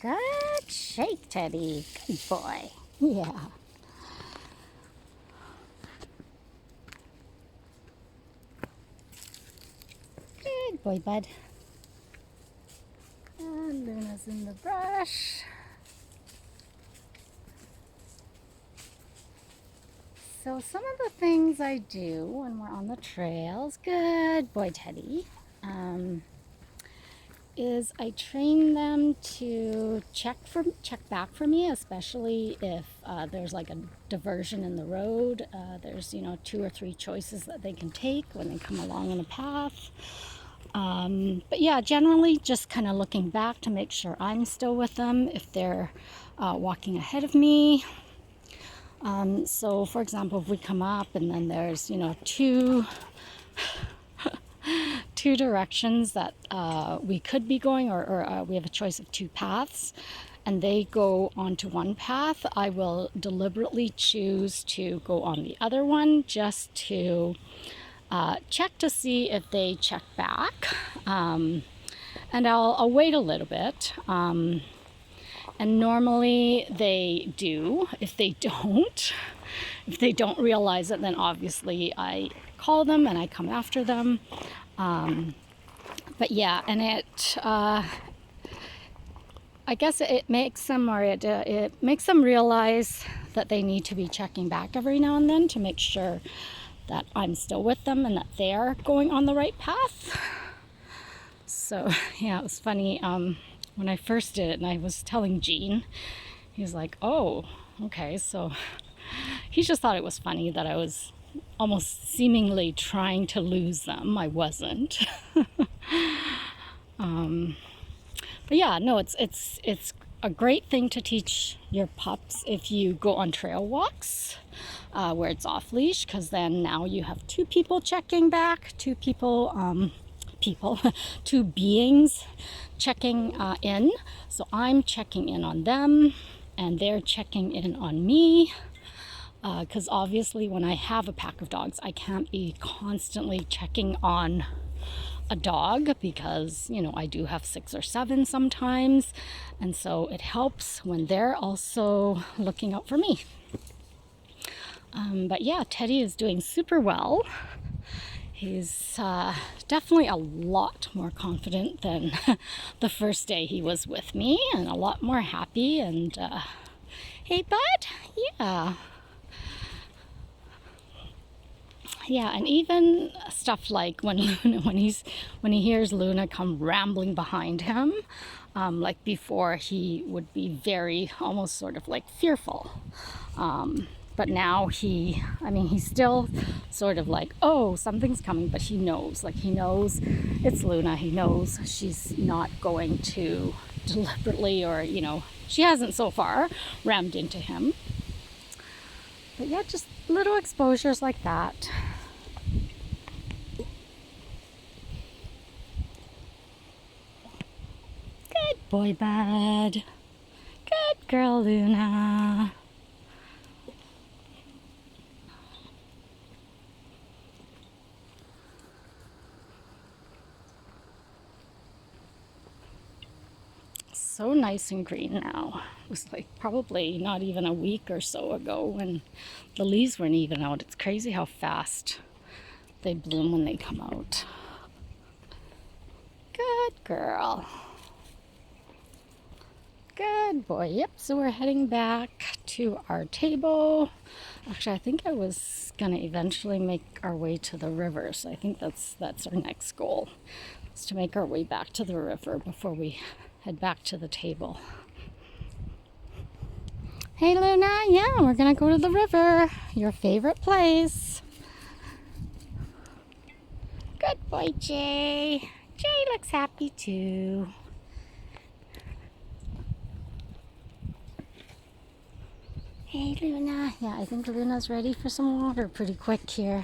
Good shake, Teddy. Good boy. Yeah. Good boy, bud. And Luna's in the brush. So some of the things I do when we're on the trails, good boy, Teddy, is I train them to check back for me, especially if there's like a diversion in the road. There's 2 or 3 choices that they can take when they come along on a path. But yeah, generally just kind of looking back to make sure I'm still with them if they're walking ahead of me. So for example, if we come up and then there's two directions that we could be going, or we have a choice of 2 paths, and they go onto one path, I will deliberately choose to go on the other one just to check to see if they check back. And I'll wait a little bit. And normally they do. If they don't realize it, then obviously I call them and I come after them. But yeah, and I guess it makes them, or it makes them realize that they need to be checking back every now and then to make sure that I'm still with them and that they're going on the right path. So yeah, it was funny. When I first did it and I was telling Gene, he was like, oh, okay. So he just thought it was funny that I was almost seemingly trying to lose them. I wasn't. But yeah, no, it's a great thing to teach your pups if you go on trail walks where it's off leash, because then now you have 2 people checking back, 2 2 beings checking in. So I'm checking in on them and they're checking in on me, because obviously when I have a pack of dogs, I can't be constantly checking on a dog because I do have 6 or 7 sometimes, and so it helps when they're also looking out for me. But yeah, Teddy is doing super well. He's definitely a lot more confident than the first day he was with me, and a lot more happy. And hey, bud, yeah, and even stuff like when he hears Luna come rambling behind him, like before he would be very almost sort of like fearful. But now he's still sort of like, oh, something's coming, but he knows it's Luna. He knows she's not going to deliberately, or, she hasn't so far rammed into him. But yeah, just little exposures like that. Good boy, bud. Good girl, Luna. So nice and green now. It was like probably not even a week or so ago when the leaves weren't even out. It's crazy how fast they bloom when they come out. Good girl. Good boy. Yep, so we're heading back to our table. Actually, I think I was gonna eventually make our way to the river, so I think that's our next goal, is to make our way back to the river before we head back to the table. Hey Luna, yeah, we're gonna go to the river, your favorite place. Good boy, Jay. Jay looks happy too. Hey Luna, yeah, I think Luna's ready for some water pretty quick here.